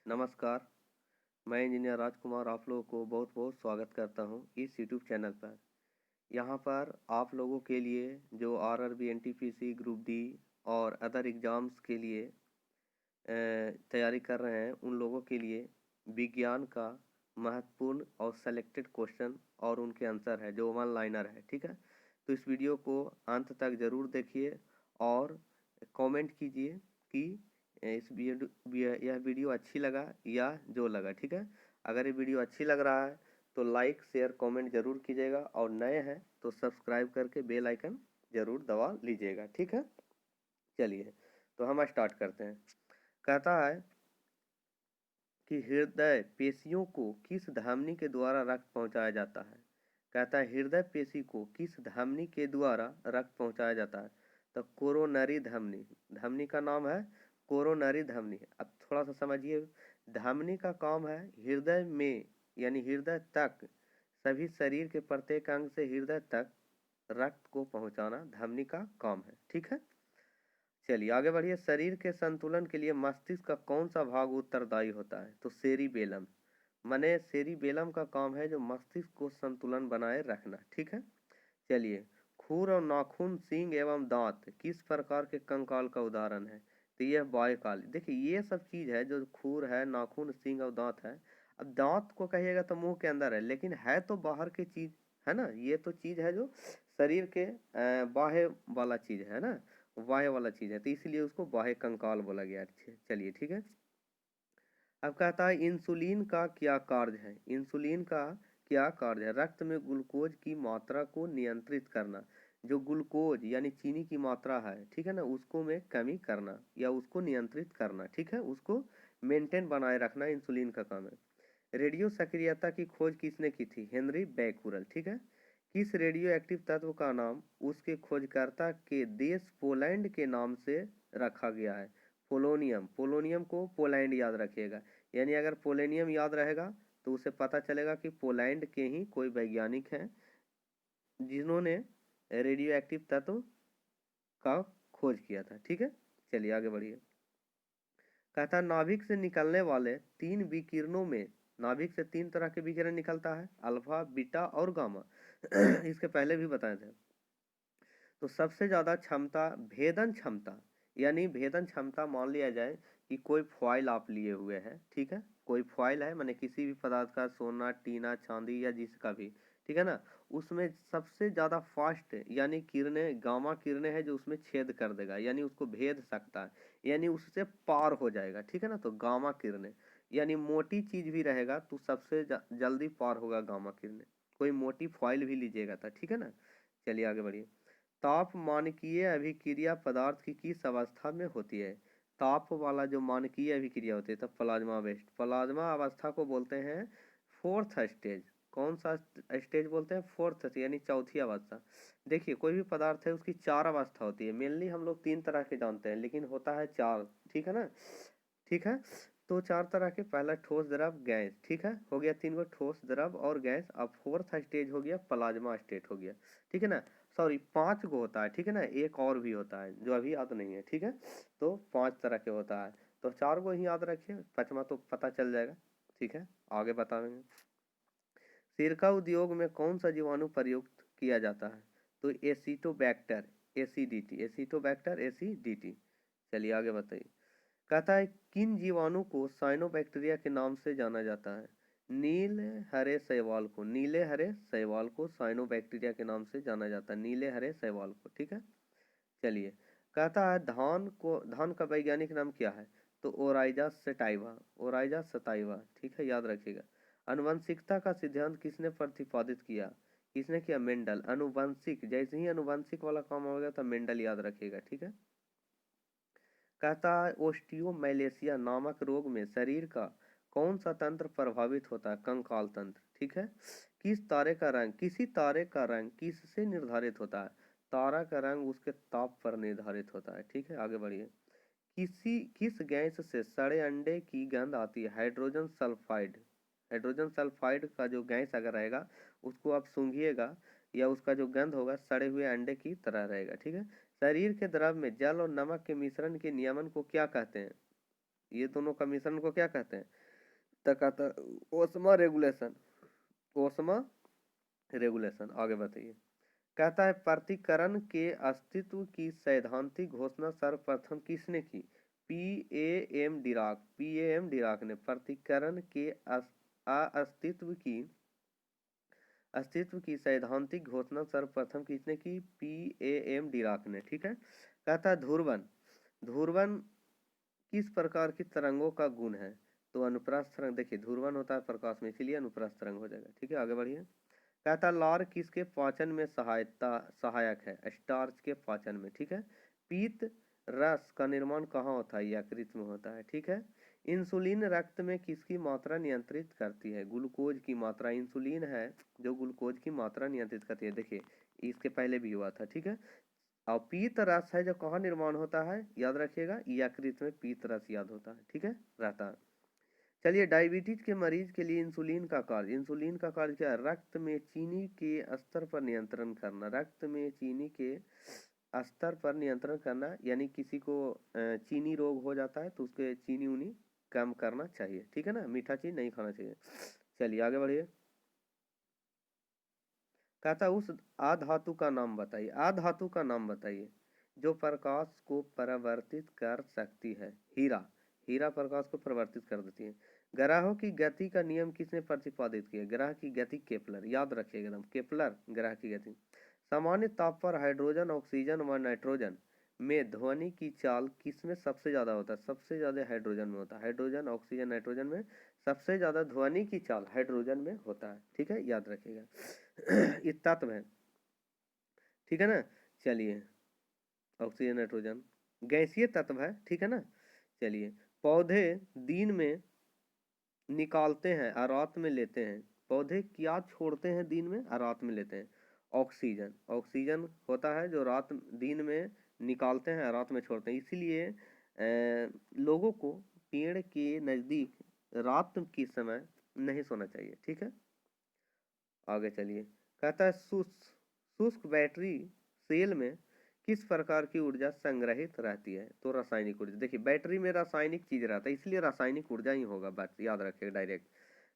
नमस्कार, मैं इंजीनियर राजकुमार आप लोगों को बहुत बहुत स्वागत करता हूं इस यूट्यूब चैनल पर। यहां पर आप लोगों के लिए जो आरआरबी, एनटीपीसी, ग्रुप डी और अदर एग्ज़ाम्स के लिए तैयारी कर रहे हैं उन लोगों के लिए विज्ञान का महत्वपूर्ण और सेलेक्टेड क्वेश्चन और उनके आंसर है जो वन लाइनर है, ठीक है। तो इस वीडियो को अंत तक ज़रूर देखिए और कमेंट कीजिए कि यह वीडियो अच्छी लगा या जो लगा, ठीक है। अगर ये वीडियो अच्छी लग रहा है तो लाइक शेयर कमेंट ज़रूर कीजिएगा और नए हैं तो सब्सक्राइब करके बेल आइकन ज़रूर दबा लीजिएगा, ठीक है। चलिए तो हम स्टार्ट करते हैं। कहता है कि हृदय पेशियों को किस धमनी के द्वारा रक्त पहुंचाया जाता है। कहता है हृदय पेशी को किस धमनी के द्वारा रक्त पहुंचाया जाता है। तो कोरोनरी धमनी, धमनी का नाम है कोरोनरी धमनी। अब थोड़ा सा समझिए, धमनी का काम है हृदय में यानी हृदय तक सभी शरीर के प्रत्येक अंग से हृदय तक रक्त को पहुंचाना धमनी का काम है, ठीक है। चलिए आगे बढ़िए। शरीर के संतुलन के लिए मस्तिष्क का कौन सा भाग उत्तरदायी होता है। तो सेरिबेलम, माने सेरिबेलम का काम है जो मस्तिष्क को संतुलन बनाए रखना, ठीक है। चलिए, खुर और नाखून, सींग एवं दांत किस प्रकार के कंकाल का उदाहरण है। तो यह बाह्यकाल। देखिए ये सब चीज है जो खुर है, नाखून, सींग और दांत है। अब दांत को कहिएगा तो मुंह के अंदर है, लेकिन है तो बाहर की चीज, है ना। ये तो चीज है जो शरीर के बाह्य वाला चीज है ना, बाह्य वाला चीज है, तो इसलिए उसको बाह्य कंकाल बोला गया। चलिए ठीक है। अब कहता है इंसुलिन का क्या कार्य है। इंसुलिन का क्या कार्य है। रक्त में ग्लूकोज की मात्रा को नियंत्रित करना। जो ग्लूकोज यानी चीनी की मात्रा है, ठीक है ना, उसको में कमी करना या उसको नियंत्रित करना, ठीक है, उसको मेंटेन बनाए रखना इंसुलिन का काम है। रेडियो सक्रियता की खोज किसने की थी। हेनरी बैकुरल, ठीक है। किस रेडियो एक्टिव तत्व का नाम उसके खोजकर्ता के देश पोलैंड के नाम से रखा गया है। पोलोनियम, पोलोनियम को पोलैंड याद रखिएगा। यानी अगर पोलोनियम याद रहेगा तो उसे पता चलेगा कि पोलैंड के ही कोई वैज्ञानिक हैं जिन्होंने रेडियो एक्टिव तत्व का खोज किया था, ठीक है। चलिए आगे बढ़िए। कहता नाभिक से निकलने वाले 3 विकिरणों में, नाभिक से 3 तरह के विकिरण निकलता है, अल्फा, बीटा और गामा। इसके पहले भी बताए थे। तो सबसे ज़्यादा क्षमता भेदन क्षमता, यानी भेदन क्षमता मान लिया जाए कि कोई फॉइल आप लिए हुए हैं, ठीक है, कोई फॉइल है, माने किसी भी पदार्थ का, सोना, टीना, चांदी या जिसका भी, ठीक है ना, उसमें सबसे ज़्यादा फास्ट यानी किरणें, गामा किरणें हैं जो उसमें छेद कर देगा, यानी उसको भेद सकता है, यानी उससे पार हो जाएगा, ठीक है ना। तो गामा किरणें यानी मोटी चीज भी रहेगा तो सबसे जल्दी पार होगा गामा किरणें। कोई मोटी फॉइल भी लीजिएगा था, ठीक है ना। चलिए आगे बढ़िए। ताप मानकीय अभिक्रिया पदार्थ की किस अवस्था में होती है। ताप वाला जो मानकीय अभिक्रिया होती है तब प्लाज्मा बेस्ड, प्लाज्मा अवस्था को बोलते हैं फोर्थ स्टेज। कौन सा स्टेज बोलते हैं। फोर्थ यानी चौथी अवस्था। देखिए कोई भी पदार्थ है उसकी 4 अवस्था होती है। मेनली हम लोग 3 तरह के जानते हैं लेकिन होता है 4, ठीक है ना, ठीक है। तो 4 तरह के, पहला ठोस, द्रव, गैस, ठीक है, हो गया 3 गो, ठोस, द्रव और गैस। अब फोर्थ स्टेज हो गया प्लाज्मा स्टेट हो गया, ठीक है ना। सॉरी 5 गो होता है, ठीक है ना, एक और भी होता है जो अभी याद नहीं है, ठीक है। तो 5 तरह के होता है, तो 4 गो ही याद रखिए, 5वां तो पता चल जाएगा, ठीक है, आगे बताएंगे। सिरका उद्योग में कौन सा जीवाणु प्रयुक्त किया जाता है। तो एसिटोबैक्टर एसिडिटी, एसिटोबैक्टर एसिडिटी। चलिए आगे बताइए। कहता है किन जीवाणु को साइनोबैक्टीरिया के नाम से जाना जाता है। नील हरे शैवाल को, नीले हरे शैवाल को साइनोबैक्टीरिया के नाम से जाना जाता है, नीले हरे शैवाल को, ठीक है। चलिए, कहता है धान को, धान का वैज्ञानिक नाम क्या है। तो ओराइजा सटाइवा, ओराइजा सटाइवा, ठीक है, याद रखिएगा। अनुवंशिकता का सिद्धांत किसने प्रतिपादित किया। किसने किया। मेंडल। अनुवंशिक, जैसे ही अनुवंशिक वाला काम होगा तो मेंडल याद रखिएगा, ठीक है। कहता है ओस्टियोमैलेशिया नामक रोग में शरीर का कौन सा तंत्र प्रभावित होता है। कंकाल तंत्र, ठीक है। किस तारे का रंग, किसी तारे का रंग किससे निर्धारित होता है। तारा का रंग उसके ताप पर निर्धारित होता है, ठीक है, आगे बढ़िए। किस गैस से सड़े अंडे की गंध आती है। हाइड्रोजन सल्फाइड, हाइड्रोजन सल्फाइड का जो गैस अगर रहेगा उसको आप सूंघिएगा या उसका जो गंध होगा सड़े हुए अंडे की तरह रहेगा, ठीक है। शरीर के द्रव में जल और नमक के मिश्रण के नियमन को क्या कहते हैं। ये दोनों का मिश्रण को क्या कहते हैं? तो कहता ओस्मा रेगुलेशन, ओस्मा रेगुलेशन। आगे बताइए। कहता है प्रतिकरण के अस्तित्व की सैद्धांतिक घोषणा सर्वप्रथम किसने की? पीएएम डिराक, पीएएम डिराक ने प्रतिकरण के अस्तित्व की सैद्धांतिक घोषणा सर्वप्रथम किसने की? पीएएम डिराक ने। ठीक है। कहता है ध्रुवन, ध्रुवन किस प्रकार की तरंगों का गुण है? तो अनुप्रस्थ तरंग। देखिए ध्रुवन होता है प्रकाश में, इसीलिए अनुप्रस्थ तरंग हो जाएगा। ठीक है, आगे बढ़िए। कहता लार किसके पाचन में सहायक है? स्टार्च के पाचन में। ठीक है। पीत रस का निर्माण कहाँ होता है? यकृत में होता है। ठीक है। इंसुलिन रक्त में किसकी मात्रा नियंत्रित करती है? ग्लूकोज की मात्रा। इंसुलिन है जो ग्लूकोज की मात्रा नियंत्रित करती है। देखिए इसके पहले भी हुआ था। ठीक है। और पीत रस है जो कहाँ निर्माण होता है? याद रखिएगा यकृत में पीत रस याद होता है। ठीक है, रहता है। चलिए डायबिटीज के मरीज के लिए इंसुलिन का कार्य, इंसुलिन का कार्य क्या है? रक्त में चीनी के स्तर पर नियंत्रण करना, रक्त में चीनी के स्तर पर नियंत्रण करना। यानी किसी को चीनी रोग हो जाता है तो उसके चीनी उनी कम करना चाहिए। ठीक है ना, मीठा चीज नहीं खाना चाहिए। चलिए आगे बढ़िए। कहता उस आधातु का नाम बताइए, आधातु का नाम बताइए जो प्रकाश को परावर्तित कर सकती है। हीरा, हीरा प्रकाश को परिवर्तित कर देती है। ग्रहों की गति का नियम किसने प्रतिपादित किया? ग्रह की गति केपलर, याद रखिएगा एकदम, केपलर ग्रह की गति। सामान्य ताप पर हाइड्रोजन, ऑक्सीजन व नाइट्रोजन में ध्वनि की चाल किसमें सबसे ज्यादा होता है? सबसे ज्यादा हाइड्रोजन में होता है। हाइड्रोजन, ऑक्सीजन, नाइट्रोजन में सबसे ज्यादा ध्वनि की चाल हाइड्रोजन में होता है। ठीक है, याद रखिएगा। ये तत्व है। ठीक है ना। चलिए ऑक्सीजन, नाइट्रोजन गैसीय तत्व है। ठीक है ना। चलिए पौधे दिन में निकालते हैं और रात में लेते हैं। पौधे क्या छोड़ते हैं दिन में और रात में लेते हैं? ऑक्सीजन, ऑक्सीजन होता है जो रात दिन में निकालते हैं और रात में छोड़ते हैं। इसीलिए लोगों को पेड़ के नजदीक रात के समय नहीं सोना चाहिए। ठीक है, आगे चलिए। कहता है शुष्क बैटरी सेल में किस प्रकार की ऊर्जा संग्रहित रहती है? तो रासायनिक ऊर्जा। देखिए बैटरी में रासायनिक चीज रहता है, इसलिए रासायनिक ऊर्जा ही होगा, बात याद रखिएगा डायरेक्ट।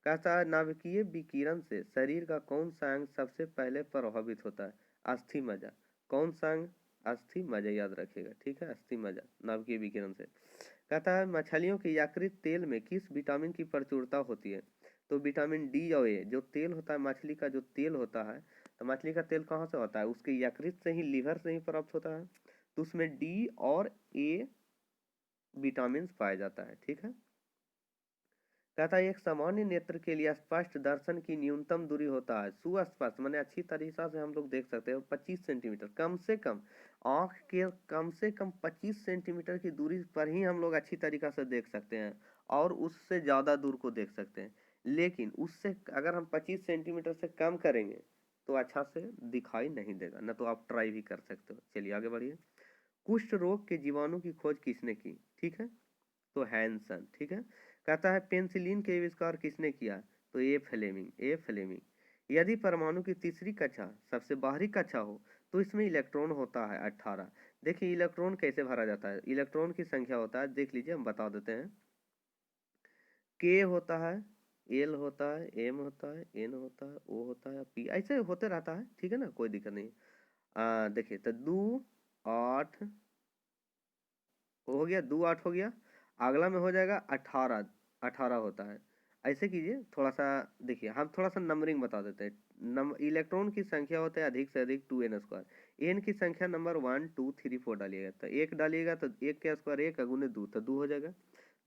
कहता है नाभिकीय विकिरण से शरीर का कौन सा अंग सबसे पहले प्रभावित होता है? अस्थि मज्जा। कौन सा अंग? अस्थि मज्जा, याद रखिएगा। ठीक है, अस्थि मज्जा नाभिकीय विकिरण से। कहता है मछलियों के यकृत तेल में किस विटामिन की प्रचुरता होती है? तो विटामिन डी और ए। जो तेल होता है मछली का, जो तेल होता है, तो मछली का तेल कहाँ से होता है? उसके यकृत से ही, लीवर से ही प्राप्त होता है। तो उसमें डी और ए विटामिन पाया जाता है। ठीक है। कहता है एक सामान्य नेत्र के लिए स्पष्ट दर्शन की न्यूनतम दूरी होता है, सुस्पष्ट माने अच्छी तरीका से हम लोग देख सकते हैं, 25 सेंटीमीटर कम से कम। आंख के कम से कम 25 सेंटीमीटर की दूरी पर ही हम लोग अच्छी तरीका से देख सकते हैं, और उससे ज्यादा दूर को देख सकते हैं। लेकिन उससे अगर हम 25 सेंटीमीटर से कम करेंगे तो अच्छा से दिखाई नहीं देगा, न तो आप ट्राई भी कर सकते हो। चलिए आगे बढ़िए। कुष्ठ रोग के जीवाणु की खोज किसने की? ठीक है, तो हैंसन। ठीक है। कहता है पेंसिलिन के आविष्कार किसने किया? तो ए फ्लेमिंग, ए फ्लेमिंग। यदि परमाणु की तीसरी कक्षा सबसे बाहरी कक्षा हो तो इसमें इलेक्ट्रॉन होता है 18। देखिए इलेक्ट्रॉन कैसे भरा जाता है? इलेक्ट्रॉन की संख्या होता है, देख लीजिए हम बता देते हैं। के होता है, एल होता है, एम होता है, एन होता है, ओ होता है, पी, ऐसे होते रहता है। ठीक है ना, कोई दिक्कत नहीं। देखिए तो 2 8 हो गया, 2 8 हो गया। अगला में हो जाएगा 18, 18 होता है। ऐसे कीजिए थोड़ा सा। देखिए हम थोड़ा सा नंबरिंग बता देते हैं। इलेक्ट्रॉन की संख्या होता है अधिक से अधिक 2n स्क्वायर। एन की संख्या नंबर 1 2 3 4 डालिएगा, तो एक डालिएगा तो एक का स्क्वायर, एक अगुने 2 तो 2 हो जाएगा।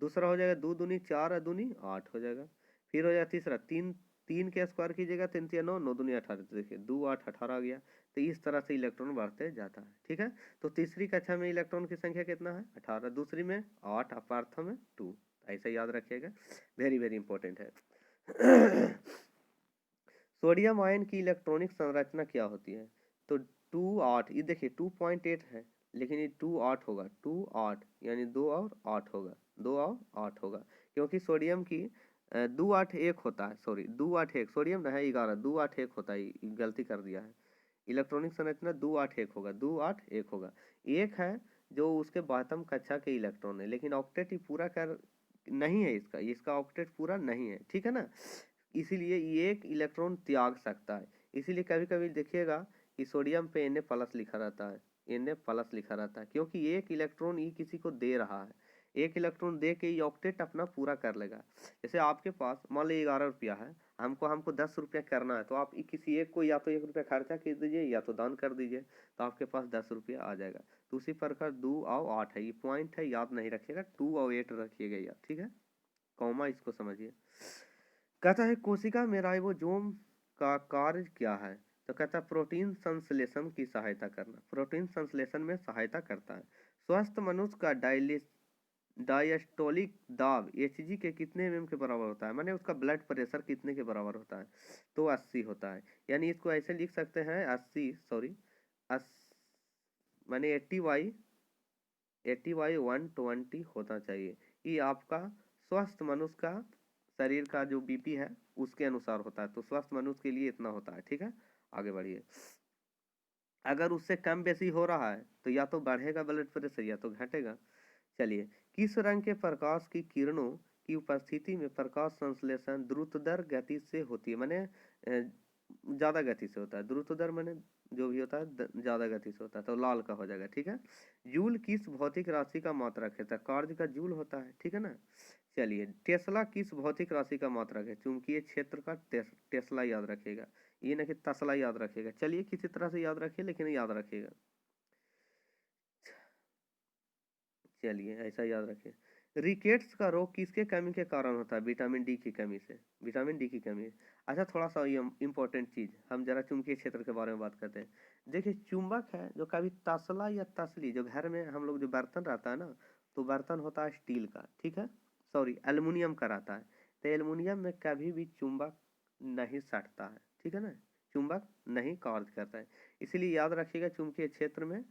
दूसरा हो जाएगा 2 दूनी 4 दूनी 8 हो जाएगा। फिर हो जाएगा तीसरा 3, 3 के स्क्वायर कीजिएगा, 3 3 9, 9 दूनी 18। तो देखिए 2 8 18 आ गया। तो इस तरह से इलेक्ट्रॉन बढ़ते जाता है। ठीक है। तो तीसरी कक्षा में इलेक्ट्रॉन की संख्या कितना है? 18। दूसरी में 8, अपार्थ में 2। ऐसे याद रखिएगा, वेरी वेरी इंपॉर्टेंट है। सोडियम आयन की इलेक्ट्रॉनिक संरचना क्या होती है? तो 2 8, ये देखिए 2.8 है, लेकिन ये 2 8 होगा, 2 8 यानी 2 और 8 होगा, 2 और 8 होगा। क्योंकि सोडियम की 2 8 1 होता है, सॉरी 2 8 1, सोडियम ना है 11, 2 8 1 होता है, गलती कर दिया है। इलेक्ट्रॉनिक संरचना 2 8 1 होगा, 2 8 1 होगा। एक है जो उसके बातम कक्षा के इलेक्ट्रॉन है, लेकिन ऑक्टेट ही पूरा कर नहीं है, इसका ऑक्टेट पूरा नहीं है, ठीक है ना। इसीलिए ये एक इलेक्ट्रॉन त्याग सकता है। इसीलिए कभी कभी देखिएगा कि सोडियम पे Na+ लिखा रहता है, Na+ लिखा रहता है, क्योंकि एक इलेक्ट्रॉन ये किसी को दे रहा है। एक इलेक्ट्रॉन दे के ये ऑक्टेट अपना पूरा कर लेगा। जैसे आपके पास मान लीजिए 11 रुपया है, हमको 10 रुपया करना है, तो आप किसी एक को या तो 1 रुपया खर्चा कर दीजिए या तो दान कर दीजिए, तो आपके पास 10 रुपया आ जाएगा। तो उसी प्रकार 2 और 8 है, ये पॉइंट है, याद नहीं रखिएगा, 2 और 8 रखिएगा यार, ठीक है। कॉमा इसको समझिए। कहता है कोशिका में राइबोसोम का कार्य क्या है, तो कहता है प्रोटीन संश्लेषण की सहायता करना, प्रोटीन संश्लेषण में सहायता करता है। स्वस्थ मनुष्य का डायस्टोलिक दाब Hg के कितने mm के बराबर होता है, माने उसका ब्लड प्रेशर कितने के बराबर होता है, तो 80 होता है। यानी इसको ऐसे लिख सकते हैं 80 माने 80/120 होना चाहिए। ये आपका स्वस्थ मनुष्य का शरीर का जो बीपी है उसके अनुसार होता है, तो स्वस्थ मनुष्य के लिए इतना होता है, ठीक है। आगे बढ़िए। अगर उससे कम बेसी हो रहा है तो या तो बढ़ेगा ब्लड प्रेशर या तो घटेगा। चलिए, किस रंग के प्रकाश की किरणों की उपस्थिति में प्रकाश संश्लेषण द्रुतदर गति से होती है, माने ज्यादा गति से होता है। द्रुतदर माने जो भी होता है ज्यादा गति से होता है, तो लाल का हो जाएगा, ठीक है। जूल किस भौतिक राशि का मात्रक है, तो कार्य का जूल होता है, ठीक है ना। चलिए, टेस्ला किस भौतिक राशि का मात्रक है, चुंबकीय क्षेत्र का टेस्ला याद रखिएगा, ये ना कि तसला याद रखिएगा। चलिए, किसी तरह से याद रखिए लेकिन याद रखिएगा। चलिए, ऐसा याद रखिए। रिकेट्स का रोग किसके कमी के कारण होता है, विटामिन डी की कमी से, विटामिन डी की कमी। अच्छा, थोड़ा सा ये इंपॉर्टेंट चीज, हम जरा चुंबकीय क्षेत्र के बारे में बात करते हैं। देखिए, चुंबक है जो कभी तसला या तसली, जो घर में हम लोग जो बर्तन रहता है ना, तो बर्तन होता है स्टील का, ठीक है, सॉरी एल्युमिनियम का रहता है, तो एल्युमिनियम में कभी भी चुंबक नहीं सटता है, ठीक है ना, चुंबक नहीं कार्य करता है। इसीलिए याद रखिएगा चुंबकीय क्षेत्र में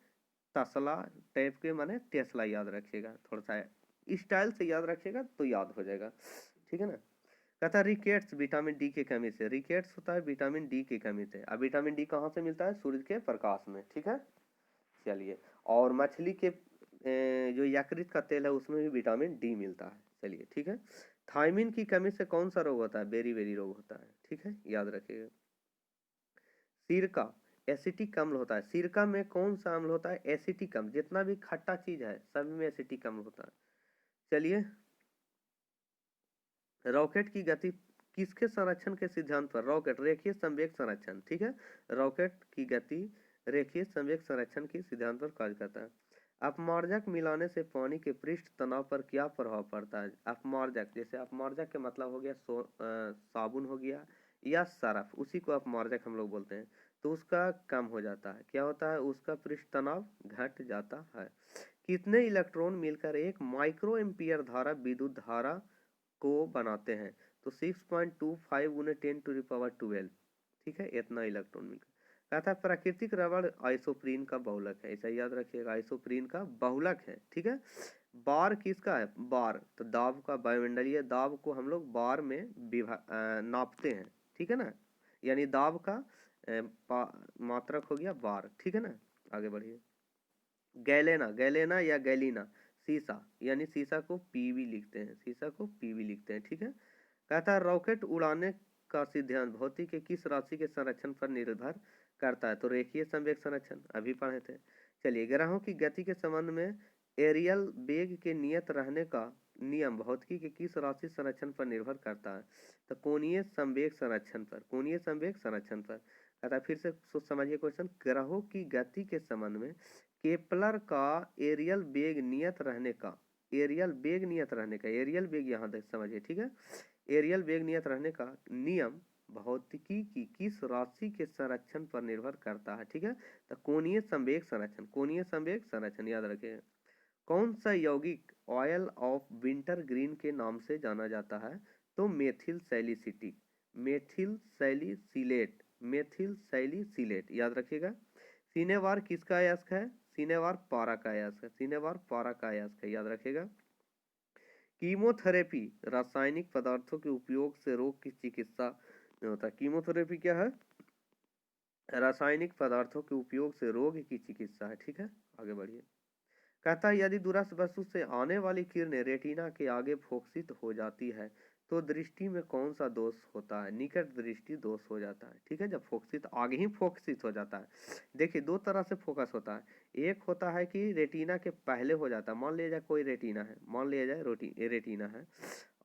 तसला टाइप के माने टेस्ला याद रखिएगा, थोड़ा सा स्टाइल से याद रखिएगा तो याद हो जाएगा, ठीक है ना। कहता है रिकेट्स विटामिन डी की कमी से, रिकेट्स होता है विटामिन डी की कमी से। अब विटामिन डी कहाँ से मिलता है, सूरज के प्रकाश में, ठीक है। चलिए, और मछली के जो यकृत का तेल है उसमें भी विटामिन डी मिलता है। चलिए, ठीक है। थायमिन की कमी से कौन सा रोग होता है, बेरी बेरी रोग होता है, ठीक है, याद रखिएगा। सिरका एसिटिक अम्ल होता है, सिरका में कौन सा अम्ल होता है, एसिटिक अम्ल। जितना भी खट्टा चीज है सभी में एसिटिक अम्ल होता है। चलिए, रॉकेट की गति किसके संरक्षण के सिद्धांत पर, रॉकेट रेखीय संवेग संरक्षण, ठीक है, रॉकेट की गति रेखीय संवेग संरक्षण के सिद्धांत पर कार्य करता है। अपमार्जक मिलाने से पानी के पृष्ठ तनाव पर क्या प्रभाव पड़ता है, अपमार्जक, जैसे अपमार्जक का मतलब हो गया साबुन हो गया या सरफ, उसी को अपमार्जक हम लोग बोलते हैं, तो उसका कम हो जाता है, क्या होता है, उसका पृष्ठ तनाव घट जाता है। कितने इलेक्ट्रॉन मिलकर एक माइक्रो एम्पियर धारा विद्युत धारा को बनाते हैं, तो 6.25 गुने 10⁻12, ठीक है, इतना इलेक्ट्रॉन मिलकर। कहता है प्राकृतिक रबड़ आइसोप्रीन का बहुलक है, ऐसा याद रखिएगा, आइसोप्रीन का बहुलक है, ठीक है। बार किसका है, बार तो दाब का, वायुमंडलीय दाब को हम लोग बार में नापते हैं, ठीक है ना, यानी दाब का मात्रक हो गया बार, ठीक है ना। आगे बढ़िए। गैलेना, गैलेना या गैलीना, सीसा, यानी सीसा को पीवी लिखते हैं, सीसा को पीवी लिखते हैं, ठीक है। कहता है रॉकेट उड़ाने का सिद्धांत भौतिक के किस राशि के संरक्षण पर निर्भर करता है, तो रेखीय संवेग संरक्षण, अभी पढ़े थे। चलिए, ग्रहों की गति के संबंध में एरियल वेग के नियत रहने का नियम भौतिकी के किस राशि संरक्षण पर निर्भर करता है, तो कोणीय संवेग संरक्षण पर, कोणीय संवेग संरक्षण पर। कहता है, फिर से समझिए क्वेश्चन, ग्रहों की गति के संबंध में केपलर का एरियल वेग नियत रहने का, एरियल वेग नियत रहने का, एरियल वेग यहाँ तक समझिए, ठीक है, एरियल वेग नियत रहने का नियम भौतिकी की किस राशि के संरक्षण पर निर्भर करता है, ठीक है, तो कोणीय संवेग संरक्षण, कोणीय संवेग संरक्षण याद रखें। कौन सा यौगिक ऑयल ऑफ विंटर ग्रीन के नाम से जाना जाता है, तो methyl salicylic, methyl salicylate, methyl salicylate याद रखिएगा। सिनेवार किसका अयस्क है, सिनेवार पारा का अयस्क है, सिनेवार पारा का अयस्क है, याद रखिएगा। कीमोथेरेपी रासायनिक पदार्थों के उपयोग से रोग की चिकित्सा में होता है, कीमोथेरेपी क्या है, रासायनिक पदार्थों के उपयोग से रोग की चिकित्सा है, ठीक है। आगे बढ़िए। कहता है यदि दूरस्थ वस्तु से आने वाली किरणें रेटिना के आगे फोकसित हो जाती है तो दृष्टि में कौन सा दोष होता है? निकट दृष्टि दोष हो जाता है। ठीक है, जब फोकसित आगे ही फोकसित हो जाता है। देखिए दो तरह से फोकस होता है, एक होता है कि रेटिना के पहले हो जाता है। मान लिया जाए कोई रेटिना है, मान लिया जाए रेटिना है,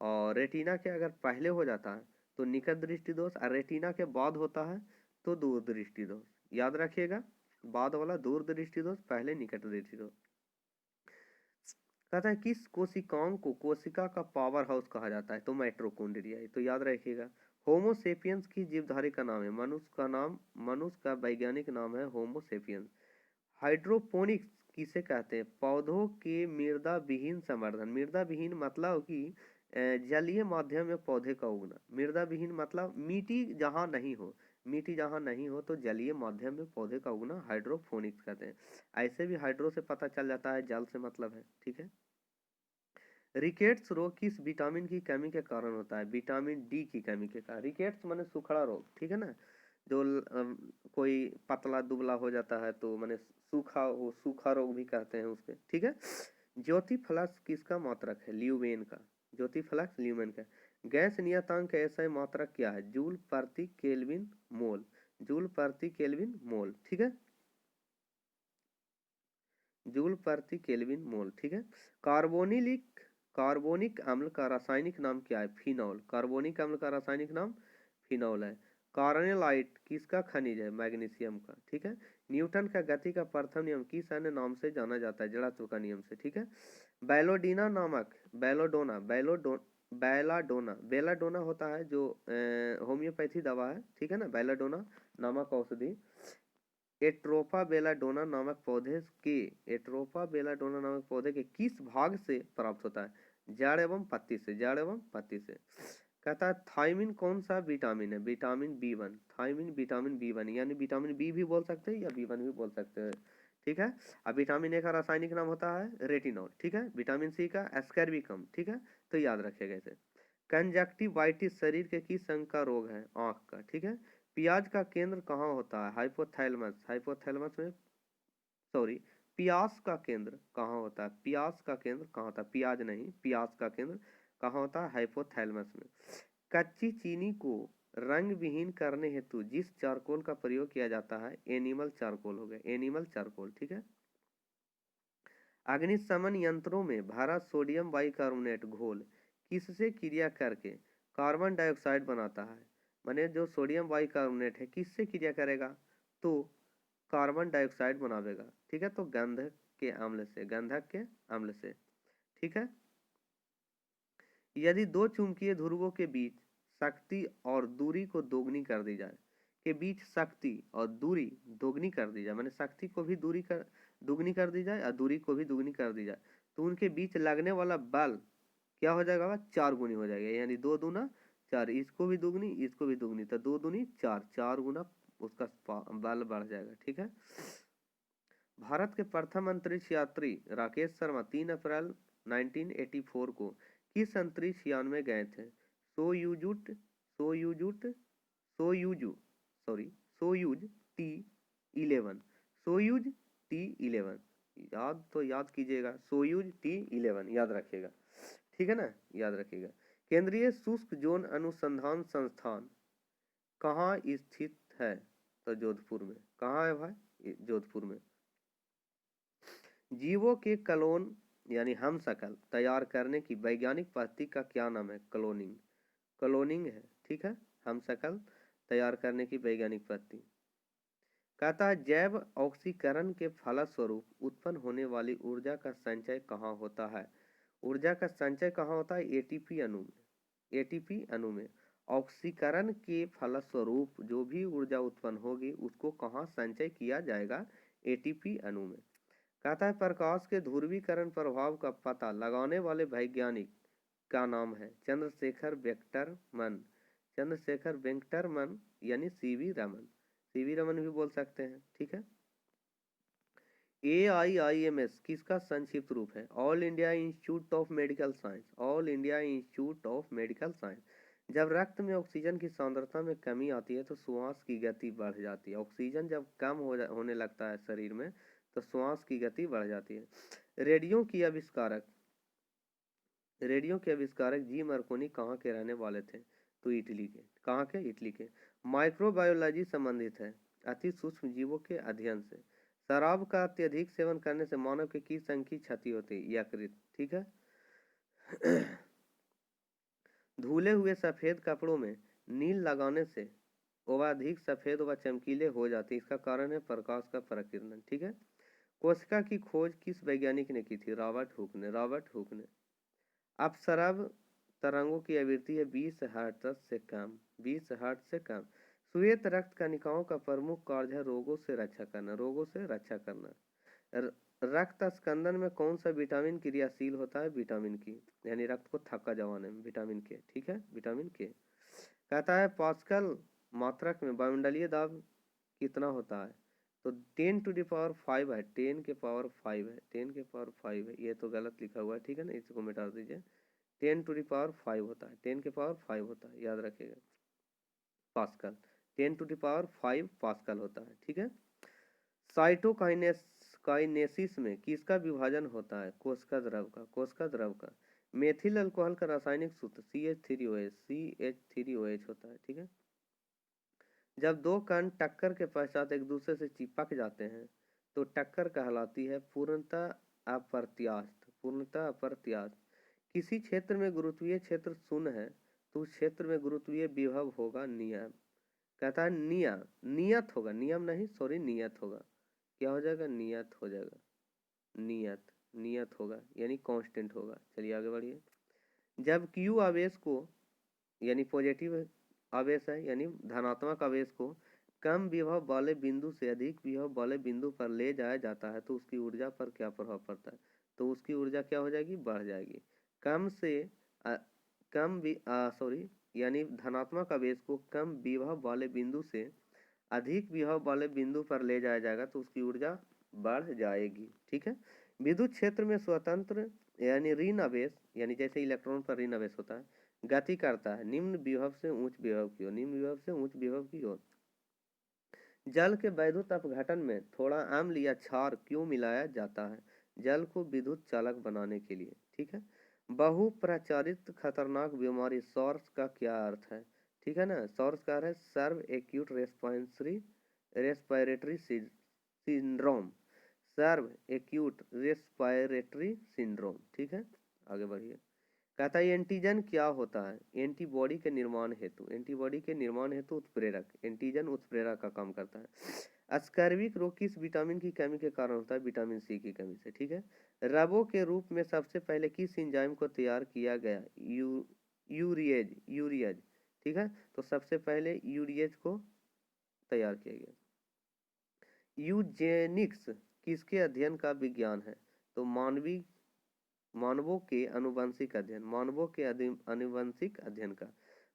और रेटिना के अगर पहले हो जाता है तो निकट दृष्टि दोष, और रेटिना के बाद होता है तो दूर दृष्टि दोष। याद रखिएगा, बाद वाला दूर दृष्टि दोष, पहले निकट दृष्टि दोष। कहता है किस कोशिकाओं को कोशिका का पावर हाउस कहा जाता है? तो माइटोकॉन्ड्रिया। तो याद रखिएगा, होमो सेपियंस की जीवधारी का नाम है, मनुष्य का वैज्ञानिक नाम है होमो सेपियंस। हाइड्रोपोनिक्स किसे कहते हैं? पौधों के मृदा विहीन संवर्धन। मृदा विहीन मतलब कि जलीय माध्यम में पौधे का उगना। मृदा विहीन मतलब मिट्टी जहाँ नहीं हो, मिट्टी जहाँ नहीं हो तो जलीय माध्यम में पौधे का उगना हाइड्रोपोनिक्स कहते हैं। ऐसे भी हाइड्रो से पता चल जाता है, जल से मतलब है। ठीक है, रिकेट्स रोग किस विटामिन की कमी के कारण होता है? विटामिन डी की कमी के कारण। रिकेट्स माने सुखड़ा रोग, ठीक है ना, जो कोई पतला दुबला हो जाता है तो माने सूखा रोग भी कहते हैं उसके। ठीक है, ज्योति फ्लक्स किसका मात्रक है? ल्यूमेन का। ज्योति फ्लक्स ल्यूमेन का। गैस नियतांक ऐसा मात्रक क्या है? जूल प्रति केल्विन मोल। जूल प्रति केल्विन मोल। ठीक है, जूल प्रति केल्विन मोल। ठीक है, कार्बोनिक अम्ल का रासायनिक नाम क्या है? फिनॉल। कार्बोनिक अम्ल का रासायनिक नाम फिनॉल है। कार्नेलाइट किसका खनिज है? मैग्नीशियम का। ठीक है, न्यूटन का गति का प्रथम नियम किस अन्य नाम से जाना जाता है? जड़त्व का नियम से। ठीक है, बेलोडीना नामक बेलाडोना होता है जो होम्योपैथी दवा है। ठीक है ना, बेलाडोना नामक औषधि एट्रोपा बेलाडोना नामक पौधे के किस भाग से प्राप्त होता है? जड़ एवं पत्ती से। जड़ एवं पत्ती से। कहता है थायमिन कौन सा विटामिन है? Vitamin B1। Thiamine vitamin B1, यानी विटामिन बी भी बोल सकते हैं या B1 भी बोल सकते हैं। ठीक है, अब विटामिन ए का रासायनिक नाम होता है रेटिनॉल। ठीक है, विटामिन सी का एस्कर्बिकम। ठीक है, तो याद रखिएगा इसे। कंजक्टिवाइटिस शरीर के किस अंग का रोग है? आंख का। ठीक है, प्याज का केंद्र कहाँ होता है? हाइपोथैलेमस। हाइपोथैलेमस में, सॉरी, प्यास का केंद्र कहाँ होता है? प्यास का केंद्र कहाँ होता है? प्याज नहीं, प्यास का केंद्र कहाँ होता है? हाइपोथैलेमस में। कच्ची चीनी को रंग विहीन करने हेतु जिस चारकोल का प्रयोग किया जाता है, एनिमल चारकोल हो गया, एनिमल चारकोल। ठीक है, अग्निशमन यंत्रों में भरा सोडियम बाइकार्बोनेट घोल किससे क्रिया करके कार्बन डाइऑक्साइड बनाता है? माने जो सोडियम बाइकार्बोनेट है किससे क्रिया करेगा? तो कार्बन डाइऑक्साइड बनावेगा। ठीक है, तो गंधक के अम्ल से, गंधक के अम्ल से। ठीक है, यदि दो चुंबकीय ध्रुवों के बीच शक्ति और दूरी को दोगुनी कर दी जाए, के बीच शक्ति और दूरी दोगुनी कर दी जाए, माने शक्ति को भी दुगनी कर दी जाए और दूरी को भी दुगनी कर दी जाए, तो उनके बीच लगने वाला बल क्या हो जाएगा? 4 गुनी हो जाएगा, यानी 2 दूना 4। इसको भी दुगनी, इसको भी दुगनी, तो 2 दूनी 4, 4 गुना उसका बल बढ़ जाएगा। ठीक है, भारत के प्रथम अंतरिक्ष यात्री राकेश शर्मा 3 अप्रैल 1984 को किस अंतरिक्ष यान में गए थे? सोयूजुट सोयूजुट सोयूजू sorry Soyuz T11। Soyuz T11, याद कीजिएगा, सोयूज T11 याद रखिएगा। ठीक है ना, याद रखिएगा। केंद्रीय शुष्क जोन अनुसंधान संस्थान कहाँ स्थित है? तो जोधपुर में। कहाँ है भाई? जोधपुर में। जीवों के क्लोन यानी हम शकल तैयार करने की वैज्ञानिक पद्धति का क्या नाम है? क्लोनिंग। क्लोनिंग है। ठीक है, हम शकल तैयार करने की वैज्ञानिक पद्धति। कहता है जैव ऑक्सीकरण के फलस्वरूप उत्पन्न होने वाली ऊर्जा का संचय कहाँ होता है? ऊर्जा का संचय कहाँ होता है? एटीपी अणु में। एटीपी अणु में ऑक्सीकरण के फलस्वरूप जो भी ऊर्जा उत्पन्न होगी उसको कहाँ संचय किया जाएगा? एटीपी अणु में। कहता है प्रकाश के ध्रुवीकरण प्रभाव का पता लगाने वाले वैज्ञानिक का नाम है? चंद्रशेखर वेंकटरमन। चंद्रशेखर वेंकटरमन यानी सीवी रमन। सीवी रमन भी बोल सकते हैं। ठीक है, AIIMS किसका संक्षिप्त रूप है? All India institute of medical science. All India institute of medical science. जब रक्त में ऑक्सीजन की सांद्रता में कमी आती है तो श्वास की गति बढ़ जाती है। ऑक्सीजन जब कम होने लगता है शरीर में तो श्वास की गति बढ़ जाती है। रेडियो के आविष्कारक जी मार्कोनी कहाँ के रहने वाले थे? तो इटली के। कहाँ के? इटली के। माइक्रोबायोलॉजी संबंधित है अति सूक्ष्म जीवों के अध्ययन से। शराब का अत्यधिक सेवन करने से मानव के किस अंग की क्षति होती है? यकृत। ठीक है। धुले हुए सफेद कपड़ों में नील लगाने से वह अधिक सफेद व चमकीले हो जाते, इसका कारण है प्रकाश का प्रकीर्णन। ठीक है। कोशिका की खोज किस वैज्ञानिक ने की थी? रॉबर्ट हुक ने। अपसरब तरंगों की आवृत्ति है 20 हर्ट्ज से कम। 20 हर्ट्ज से कम। श्वेत रक्त कणिकाओं का प्रमुख कार्य है रोगों से रक्षा करना। रक्त स्कंदन में कौन सा विटामिन क्रियाशील होता है? विटामिन की, यानी रक्त को थक्का जमाने में विटामिन के। ठीक है, विटामिन के। कहता है पास्कल मात्रक में वायुमंडलीय दाब कितना होता है? तो 10 टू द पावर 5 है। 10 के पावर 5 है। 10 के पावर 5 है। ये तो गलत लिखा हुआ है, ठीक है ना, इसको मिटा दीजिए। 10 टू द पावर 5 होता है। 10 के पावर 5 होता है, याद रखिएगा। Pascal 10 to the power 5 pascal होता है। ठीक है। साइटोकाइनेसिस में किसका विभाजन होता है? कोशिका द्रव का। मेथिल अल्कोहल का रासायनिक सूत्र CH3OH होता है। ठीक है। जब दो कण टक्कर के पश्चात एक दूसरे से चिपक जाते हैं तो टक्कर कहलाती है पूर्णतः अप्रत्यास्थ। किसी क्षेत्र में गुरुत्वीय क्षेत्र शून्य है तो उस क्षेत्र में गुरुत्वीय विभव होगा नियम। कहता है नियत होगा, नियम नहीं, सॉरी, नियत होगा। क्या हो जाएगा? नियत हो जाएगा। नियत होगा यानी कांस्टेंट होगा। चलिए आगे बढ़िए। जब Q आवेश को, यानी पॉजिटिव आवेश है, यानी धनात्मक आवेश को कम विभव वाले बिंदु से अधिक विभव वाले बिंदु पर ले जाया जाता है तो उसकी ऊर्जा पर क्या प्रभाव पड़ता है? तो उसकी ऊर्जा क्या हो जाएगी? बढ़ जाएगी। यानी धनात्मक आवेश को कम विभव वाले बिंदु से अधिक विभव वाले बिंदु पर ले जाया जाएगा तो उसकी ऊर्जा बढ़ जाएगी। ठीक है। विद्युत क्षेत्र में स्वतंत्र यानी ऋण आवेश, यानी जैसे इलेक्ट्रॉन पर ऋण आवेश होता है, गति करता है निम्न विभव से उच्च विभव की ओर। जल के वैद्युत अपघटन में थोड़ा अम्ल या क्षार क्यों मिलाया जाता है? जल को विद्युत चालक बनाने के लिए। ठीक है। बहुप्रचारित खतरनाक बीमारी सॉर्स का क्या अर्थ है? ठीक है ना, सॉर्स का अर्थ है सर्व एक्यूट रेस्पिरेटरी सिंड्रोम। ठीक है, आगे बढ़िए। कहता है एंटीजन क्या होता है? एंटीबॉडी के निर्माण हेतु उत्प्रेरक। एंटीजन उत्प्रेरक का काम करता है। स्कर्विक रोग किस विटामिन की कमी के कारण होता है? विटामिन सी की कमी से। ठीक है। रबो के रूप में सबसे पहले किस एंजाइम को तैयार किया गया? यूरियज। ठीक है, तो सबसे पहले यूरियज को तैयार किया गया। यूजेनिक्स किसके अध्ययन का विज्ञान है? तो मानवों के अनुवंशिक अध्ययन का।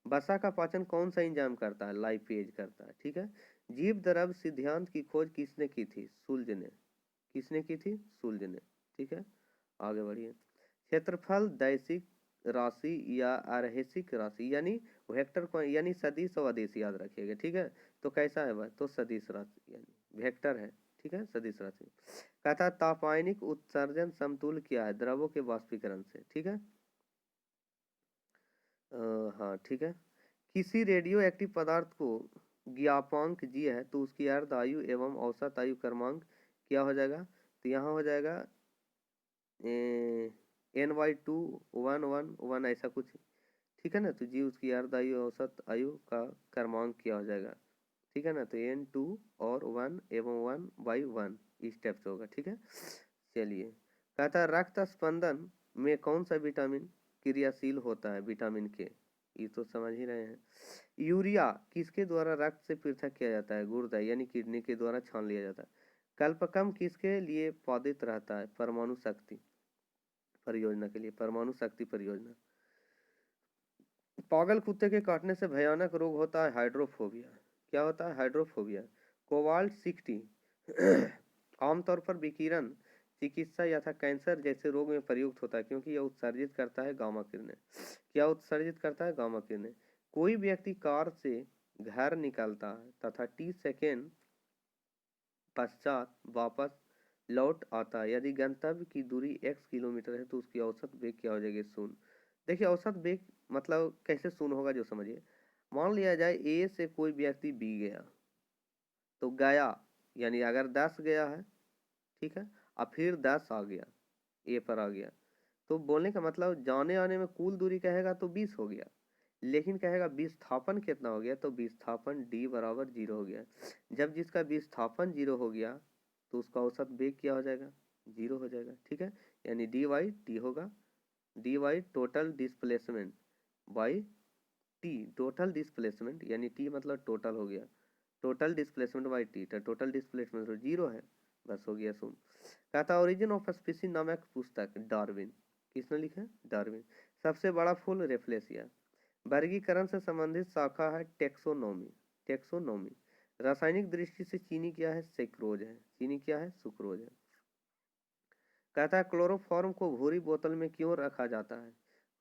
वसा का पाचन कौन सा एंजाइम करता है? लाइपेज करता है। ठीक है। जीव द्रव्य सिद्धांत की खोज किसने की थी? शुल्ज ने। ठीक है, आगे बढ़िए। क्षेत्रफल दैशिक राशि या आरहिसिक राशि, यानी वेक्टर को, यानी सदिश और अदिश, याद रखिएगा। ठीक है, तो कैसा है वह? तो सदिश राशि, यानी वेक्टर है। ठीक है, सदिश राशि। कहता है तापायनिक उत्सर्जन समतुल्य क्या है? द्रवों के वाष्पीकरण से। ठीक है। हाँ, ठीक है। किसी रेडियो एक्टिव पदार्थ को ज्ञापांक जी है तो उसकी अर्ध आयु एवं औसत आयु क्रमांक क्या हो जाएगा? तो यहाँ हो जाएगा N/2 1 ऐसा कुछ। ठीक है ना, तो जी उसकी अर्ध आयु औसत आयु का क्रमांक क्या हो जाएगा? ठीक है ना, तो N2 और 1 एवं 1/1 इस टाइप से होगा। ठीक है। चलिए, कहता है रक्त स्पंदन में कौन सा विटामिन क्रियाशील होता है? विटामिन के। ये तो समझ ही रहे हैं। यूरिया किसके द्वारा रक्त से पृथक किया जाता है? गुर्दा, यानी किडनी के द्वारा छान लिया जाता है। कल्पकम किसके लिए बाधित रहता है? परमाणु शक्ति परियोजना के लिए। परमाणु शक्ति परियोजना। पागल कुत्ते के काटने से भयानक रोग होता है हाइड्रोफोबिया। क्या होता है? हाइड्रोफोबिया। कोबाल्ट 60 आमतौर पर विकिरण चिकित्सा या कैंसर जैसे रोग में प्रयुक्त होता है क्योंकि यह उत्सर्जित करता है गामा किरणें। क्या उत्सर्जित करता है? गामा किरणें। कोई व्यक्ति कार से घर निकलता है तथा 30 सेकेंड पश्चात वापस लौट आता है। यदि गंतव्य की दूरी x किलोमीटर है तो उसकी औसत वेग क्या हो जाएगी? शून्य। देखिए औसत वेग मतलब कैसे शून्य होगा जो समझिए। मान लिया जाए ए से कोई व्यक्ति बी गया, तो गया यानी अगर 10 गया है, ठीक है, और फिर 10 आ गया, ए पर आ गया, तो बोलने का मतलब जाने आने में कुल दूरी कहेगा तो 20 हो गया, लेकिन कहेगा विस्थापन कितना हो गया, तो विस्थापन d बराबर 0 हो गया। जब जिसका विस्थापन 0 हो गया तो उसका औसत वेग क्या हो जाएगा? 0 हो जाएगा, ठीक है। यानी dy t होगा, dy total displacement by t, total displacement यानी t मतलब टोटल हो गया, टोटल डिस्प्लेसमेंट बाई टी, तो टोटल डिस्प्लेसमेंट तो 0 है, बस हो गया शून्य। कहता ओरिजिन ऑफ स्पीसीज नामक पुस्तक डार्विन, किसने लिखा? डार्विन। सबसे बड़ा फूल रेफ्लेसिया। वर्गीकरण से संबंधित शाखा है टेक्सोनोमी, टेक्सोनोमी। रासायनिक दृष्टि से चीनी क्या है? सेक्रोज है। चीनी क्या है? सुक्रोज है। कहता है क्लोरोफॉर्म को भूरी बोतल में क्यों रखा जाता है?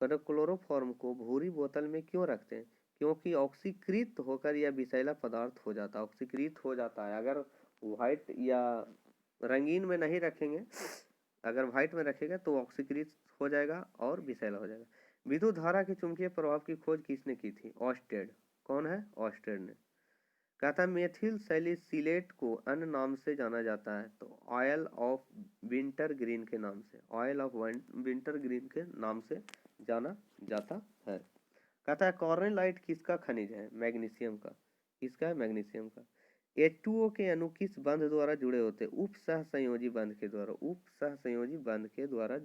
कहता क्लोरोफॉर्म को भूरी बोतल में क्यों रखते हैं? क्योंकि ऑक्सीकृत होकर यह विषैला पदार्थ हो जाता है, ऑक्सीकृत हो जाता है। अगर व्हाइट या रंगीन में नहीं रखेंगे, अगर व्हाइट में रखेगा तो ऑक्सीकृत हो जाएगा और विषैला हो जाएगा। विद्युत धारा के चुंबकीय प्रभाव की खोज किसने की थी? ऑस्टेड। कौन है? ऑस्टेड ने। कहता है मेथिल सैलिसिलेट को अन्य नाम से जाना जाता है, तो ऑयल ऑफ विंटर ग्रीन के नाम से, ऑयल ऑफ विंटर ग्रीन के नाम से जाना जाता है। कहता है कॉर्नेलाइट किसका खनिज है? मैग्नीशियम का। किसका है? मैग्नीशियम का। H2O के अणु किस बंध द्वारा जुड़े होते हैं? उप सह संयोजी बंध के द्वारा, उप सह संयोजी बंध के द्वारा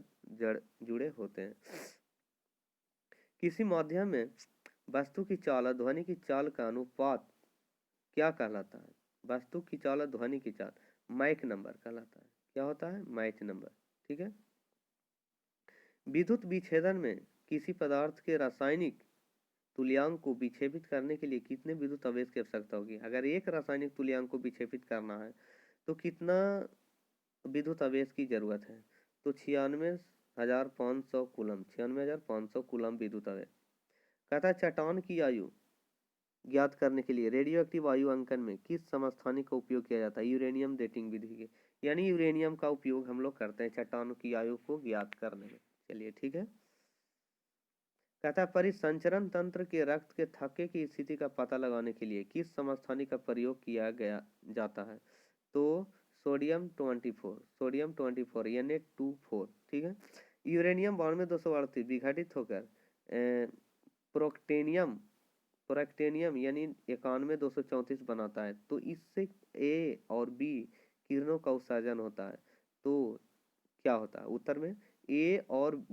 जुड़े होते हैं। किसी माध्यम में वस्तु की चाल और ध्वनि की चाल का अनुपात क्या कहलाता है? वस्तु की चाल और ध्वनि की चाल मैक नंबर कहलाता है। क्या होता है? मैच नंबर, ठीक है। विद्युत विच्छेदन में किसी पदार्थ के रासायनिक तुल्यांक को विक्षेपित करने के लिए कितने विद्युत आवेश की आवश्यकता होगी? अगर एक रासायनिक तुल्यांक को विक्षेपित करना है तो कितना विद्युत आवेश की जरूरत है? तो 96,500 कूलम, 96,500 कूलम विद्युत आवेश। कहता है चट्टान की आयु ज्ञात करने के लिए रेडियो एक्टिव आयु अंकन में किस समस्थानिक का उपयोग किया जाता है? यूरेनियम डेटिंग विधि के, यानी यूरेनियम का उपयोग हम लोग करते हैं चट्टानों की आयु को ज्ञात करने में। चलिए ठीक है। कहता है परिसंचरण तंत्र के रक्त के थक्के की स्थिति का पता लगाने के लिए किस समस्थानिक का प्रयोग किया गया जाता है? तो सोडियम 24, सोडियम 24 Na24, ठीक है। यूरेनियम 92,238 विघटित होकर प्रोक्टेनियम, प्रोक्टेनियम यानी 91,234 बनाता है, तो इससे ए और बी किरणों का उत्सर्जन होता है, तो क्या होता है उत्तर में? ए और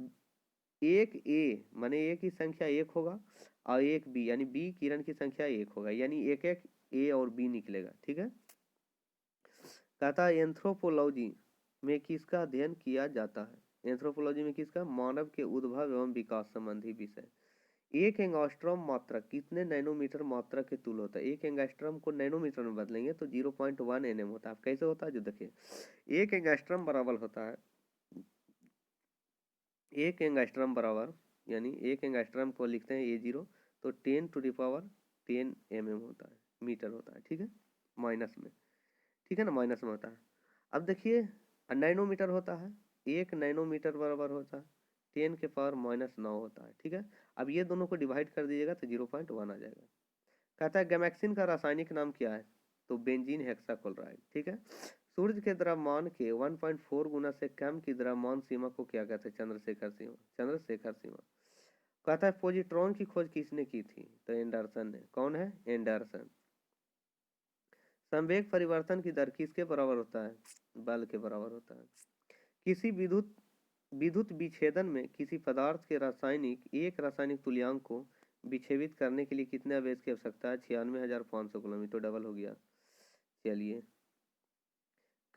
एक ए माने ए की संख्या 1 होगा और एक बी यानी बी किरण की संख्या 1 होगा, यानी एक एक ए और बी निकलेगा, ठीक है। कहता है एंथ्रोपोलॉजी में किसका अध्ययन किया जाता है? एंथ्रोपोलॉजी में किसका? मानव के उद्भव एवं विकास संबंधी विषय। एक एंगस्ट्रॉम मात्रक कितने नैनोमीटर मात्रक के तुल्य होता है? एक एंगस्ट्रॉम को नैनोमीटर में बदलेंगे तो 0.1 nm होता है। कैसे होता है जो देखिए, एक एंगस्ट्रॉम बराबर होता है, एक एंगस्ट्रॉम बराबर यानी एक एंगस्ट्रॉम को लिखते हैं A0, तो 10⁻10 mm होता है, मीटर होता है, ठीक है, माइनस में, ठीक है ना, माइनस में होता है। अब देखिए नैनोमीटर होता है, एक नैनोमीटर बराबर होता है 10⁻⁻9 होता है, ठीक है। अब ये दोनों को डिवाइड कर दीजिएगा तो 0.1 आ जाएगा। कहता है गैमेक्सिन का रासायनिक नाम क्या है? तो बेंजीन हेक्साक्लोराइड, ठीक है। सूर्य के द्रव्यमान के 1.4 गुना से कम की द्रव्यमान सीमा को क्या कहते हैं? चंद्रशेखर सीमा, चंद्रशेखर सीमा। कहता है पॉजिट्रॉन की खोज किसने की थी? तो एंडरसन ने। कौन है? एंडरसन। संवेग परिवर्तन की दर किसके बराबर होता है? बल के बराबर होता है। किसी विद्युत विद्युत विच्छेदन में किसी पदार्थ के रासायनिक एक रासायनिक तुल्यांक को विक्षेपित करने के लिए कितने आवेश की आवश्यकता है? 96,500 कूलम, तो डबल हो गया। चलिए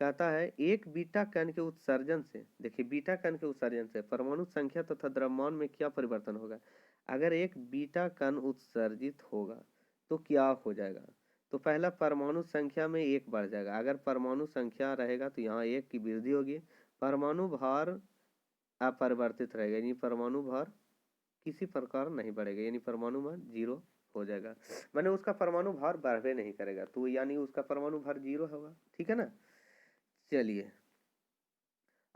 कहता है एक बीटा कण के उत्सर्जन से, देखिए बीटा कण के उत्सर्जन से परमाणु संख्या तथा द्रव्यमान में क्या परिवर्तन होगा? अगर एक बीटा कण उत्सर्जित होगा तो क्या हो जाएगा? तो पहला परमाणु संख्या में 1 बढ़ जाएगा, अगर परमाणु संख्या रहेगा तो यहाँ 1 की वृद्धि होगी। परमाणु भार अपरिवर्तित रहेगा, यानी परमाणु भार किसी प्रकार नहीं बढ़ेगा, यानी परमाणु भार 0 हो जाएगा, माने उसका परमाणु भार बढ़े नहीं करेगा, तो यानी उसका परमाणु भार 0 होगा, ठीक है ना। चलिए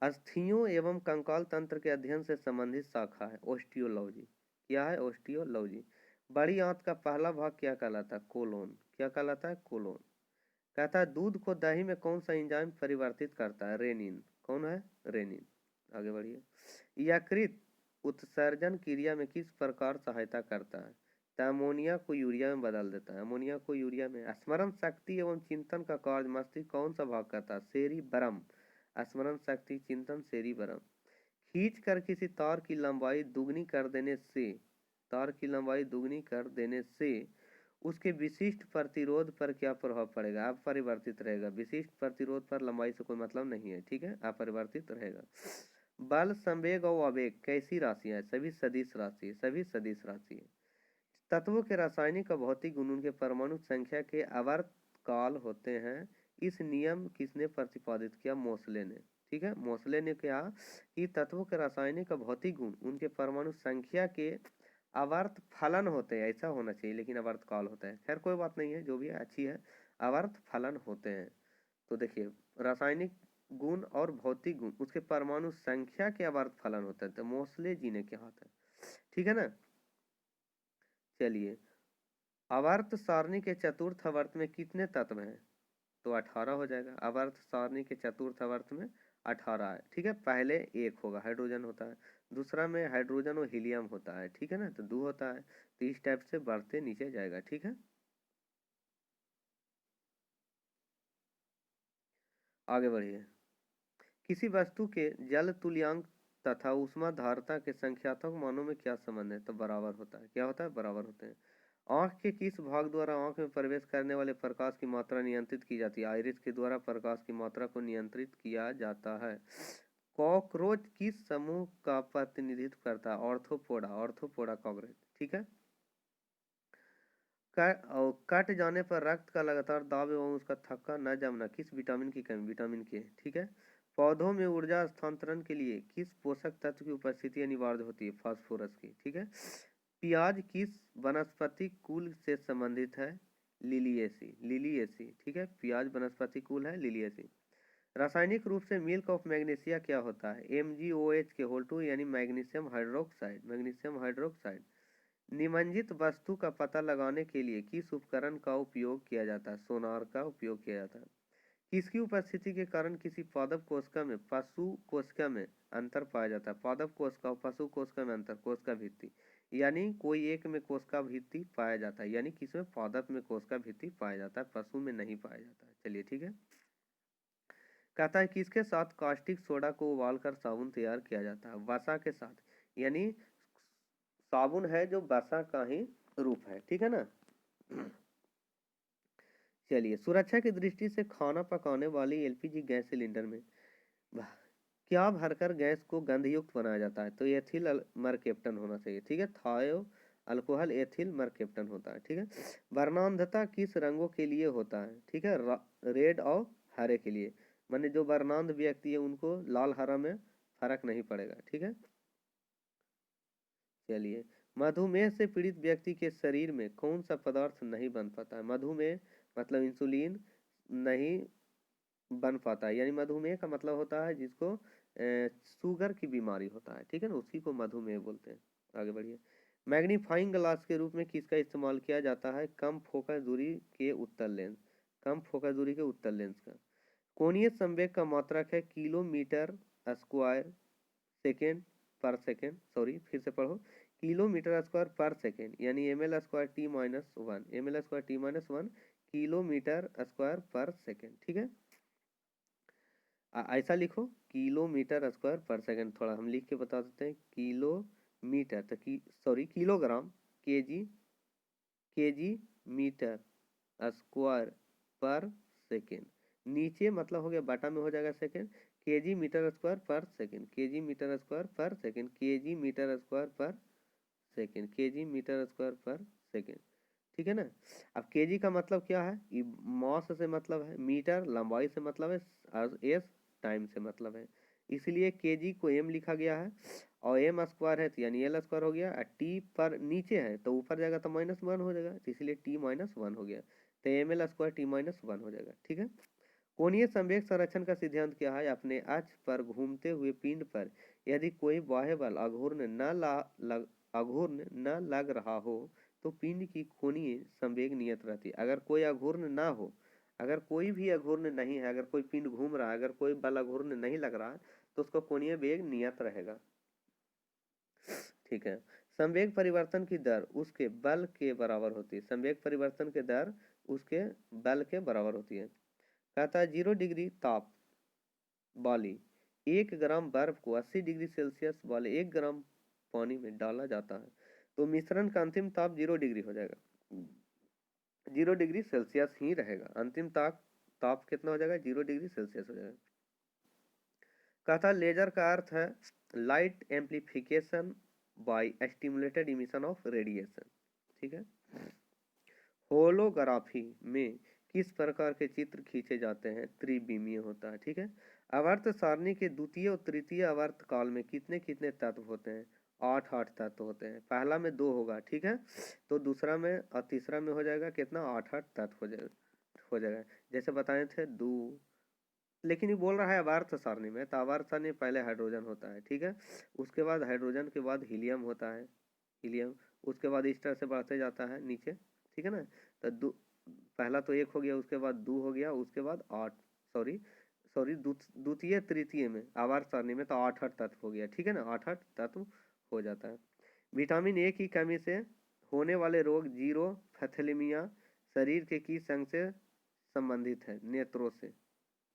अस्थियों एवं कंकाल तंत्र के अध्ययन से संबंधित शाखा है ओस्टियोलॉजी। क्या है? ओस्टियोलॉजी। बड़ी आंत का पहला भाग क्या कहलाता है? कोलोन। क्या कहलाता है? कोलोन। कहता है दूध को दही में कौन सा एंजाइम परिवर्तित करता है? रेनिन। कौन है? रेनिन। आगे बढ़िए। यकृत उत्सर्जन क्रिया में किस प्रकार सहायता करता है? तो अमोनिया को यूरिया में बदल देता है। अमोनिया को यूरिया में। स्मरण शक्ति एवं चिंतन का कार्य मस्तिष्क कौन सा भाग करता है? सेरिबरम। स्मरण शक्ति, चिंतन, सेरिबरम। खींच कर किसी तार की लंबाई दुगनी कर देने से, तार की लंबाई दुगनी कर देने से उसके विशिष्ट प्रतिरोध पर क्या प्रभाव पड़ेगा? अपरिवर्तित रहेगा। विशिष्ट प्रतिरोध पर लंबाई से कोई मतलब नहीं है, ठीक है, अपरिवर्तित रहेगा। बल, संवेग और आवेग कैसी राशियां हैं? सभी सदिश राशि, सभी सदिश राशि है। तत्वों के रासायनिक और भौतिक गुण उनके परमाणु संख्या के आवर्त काल होते हैं। इस नियम किसने प्रतिपादित किया? मोसले ने। ठीक है, मोसले ने कहा कि तत्वों के रासायनिक और भौतिक गुण उनके परमाणु संख्या के आवर्त फलन होते हैं, ऐसा होना चाहिए लेकिन आवर्त काल होता है। खैर कोई बात नहीं है, जो भी है अच्छी है। आवर्त फलन होते हैं। तो देखिए रासायनिक गुण और भौतिक गुण उसके परमाणु संख्या के आवर्त फलन होता है, तो मोसले जी ने कहा था। ठीक है ना। चलिए, आवर्त सारणी के चतुर्थ आवर्त में कितने तत्व हैं? तो 18 हो जाएगा। आवर्त सारणी के चतुर्थ आवर्त में 18 है। ठीक है, पहले एक होगा, हाइड्रोजन होता है। दूसरा में हाइड्रोजन और हीलियम होता है, ठीक है ना, तो 2 होता है। तो इस टाइप से बढ़ते नीचे जाएगा। ठीक है, आगे बढ़िए। किसी वस्तु के जल तुल्यांक तथा ऊष्मा धारता के संख्यात्मक मानों में क्या संबंध है? तो बराबर होता है। क्या होता है? बराबर होते हैं। आंख के किस भाग द्वारा आंख में प्रवेश करने वाले प्रकाश की मात्रा नियंत्रित की जाती है? आइरिस के द्वारा प्रकाश की मात्रा को नियंत्रित किया जाता है। कॉकरोच किस समूह का प्रतिनिधित्व करता है? ऑर्थोपोडा। Arthropoda cockroach. ठीक है। कट जाने पर रक्त का लगातार दाब एवं उसका थक्का न जमना किस विटामिन की कमी? विटामिन के। ठीक है। पौधों में ऊर्जा स्थानांतरण के लिए किस पोषक तत्व की उपस्थिति अनिवार्य होती है? फास्फोरस की। ठीक है। प्याज किस वनस्पति कुल से संबंधित है? लिलिएसी। लिलिएसी। ठीक है, प्याज वनस्पति कुल है लिलिएसी। रासायनिक रूप से मिल्क ऑफ मैग्नीशिया क्या होता है? MgOH के होल 2 यानी मैग्नीशियम हाइड्रोक्साइड। Magnesium hydroxide. निमज्जित वस्तु का पता लगाने के लिए किस उपकरण का उपयोग किया जाता है? सोनार का उपयोग किया जाता है। किसकी उपस्थिति के कारण किसी पादप कोशिका में पशु कोशिका में अंतर पाया जाता है? पादप कोशिका और पशु कोशिका में अंतर, कोशिका भित्ति, यानी कोई एक में कोशिका भित्ति पाया जाता है, यानी किसमें? पादप में कोशिका भित्ति पाया जाता है, पशु में नहीं पाया जाता है। चलिए ठीक है। कहता है किसके साथ कास्टिक सोडा को उबालकर साबुन तैयार किया जाता है? वसा के साथ, यानी साबुन है जो वसा का ही रूप है। ठीक है ना। चलिए, सुरक्षा की दृष्टि से खाना पकाने वाली LPG गैस सिलेंडर में क्या भरकर गैस को गंधयुक्त बनाया जाता है? तो एथिल मरकेप्टन होना चाहिए। ठीक है, थायो अल्कोहल एथिल मरकेप्टन होता है। ठीक है। वर्णांधता किस रंगों के लिए होता है? ठीक है, रेड और हरे के लिए। माने जो वर्णांध व्यक्ति है उनको लाल हरा में फर्क नहीं पड़ेगा। ठीक है। चलिए, मधुमेह से पीड़ित व्यक्ति के शरीर में कौन सा पदार्थ नहीं बन पाता है? मधुमेह मतलब इंसुलिन नहीं बन पाता है, यानी मधुमेह का मतलब होता है जिसको शुगर की बीमारी होता है। ठीक है ना, उसी को मधुमेह बोलते हैं। आगे बढ़िए। मैग्नीफाइंग ग्लास के रूप में किसका इस्तेमाल किया जाता है? कम फोकस दूरी के उत्तल लेंस। कम फोकस दूरी के उत्तल लेंस का। कोणीय संवेग का मात्रक है किलोमीटर स्क्वायर सेकेंड पर सेकेंड। सॉरी, फिर से पढ़ो। किलोमीटर स्क्वायर पर सेकेंड, यानी ml square t-1, ml square t-1 kilometre square पर सेकेंड। ठीक है, ऐसा लिखो किलोमीटर स्क्वायर पर सेकेंड। थोड़ा हम लिख के बता देते हैं। किलोमीटर तो sorry kilogram, KG metre square पर सेकेंड। नीचे मतलब हो गया बटा में हो जाएगा सेकेंड। केजी मीटर स्क्वायर पर सेकेंड, केजी मीटर स्क्वायर पर सेकेंड, केजी मीटर स्क्वायर पर सेकेंड, केजी मीटर स्क्वायर पर सेकेंड। ठीक है ना। अब केजी का मतलब क्या है? मास से मतलब है, मीटर लंबाई से मतलब है, और एस टाइम से मतलब है, इसलिए केजी को एम लिखा गया है। और एम स्क्वायर है तो यानी एल स्क्वायर हो गया। टी पर नीचे है तो ऊपर जाएगा तो -1 हो जाएगा, तो इसलिए t-1 हो गया। तो एम एल स्क्वायर t-1 हो जाएगा। ठीक है। कोणीय संवेग संरक्षण का सिद्धांत क्या है? अपने अक्ष पर घूमते हुए पिंड पर यदि कोई बाह्य बल अघूर्ण न लग रहा हो तो पिंड की कोणीय संवेग नियत रहती है। अगर कोई अघूर्ण ना हो, अगर कोई भी अघूर्ण नहीं है, अगर कोई पिंड घूम रहा है, अगर कोई बल अघूर्ण नहीं लग रहा तो उसका कोणीय वेग नियत रहेगा। ठीक है। संवेग परिवर्तन की दर उसके बल के बराबर होती है। संवेग परिवर्तन की दर उसके बल के बराबर होती है। कहता है 0 डिग्री ताप वाली 1 ग्राम बर्फ को 80 डिग्री सेल्सियस वाले 1 ग्राम पानी में डाला जाता है तो मिश्रण का अंतिम ताप 0 डिग्री हो जाएगा, 0 डिग्री सेल्सियस ही रहेगा। अंतिम ताप कितना हो जाएगा? 0 डिग्री सेल्सियस हो जाएगा। कहता लेजर का अर्थ है light amplification by stimulated emission of radiation. ठीक है। होलोग्राफी में किस प्रकार के चित्र खींचे जाते हैं? त्रिविमीय होता है। ठीक है। आवर्त सारणी के द्वितीय और तृतीय आवर्त काल में कितने कितने तत्व होते हैं? 8 तत्व होते हैं। पहला में 2 होगा, ठीक है, तो दूसरा में और तीसरा में हो जाएगा कितना? 8 तत्व हो जाएगा जैसे बताए थे 2। लेकिन ये बोल रहा है आवर्त सारणी में, तो आवर्त सारणी पहले हाइड्रोजन होता है, ठीक है, उसके बाद हाइड्रोजन के बाद हीलियम होता है, हीलियम, उसके बाद इस तरह से बढ़ते जाता है नीचे। ठीक है ना। तो पहला तो 1 हो गया, उसके बाद 2 हो गया, उसके बाद 8, सॉरी द्वितीय तृतीय में आवर्त सारणी में तो 8 तत्व हो गया। ठीक है ना, 8 तत्व हो जाता है। विटामिन ए की कमी से होने वाले रोग जीरोफैथेलेमिया शरीर के किस अंग से संबंधित है? नेत्रों से।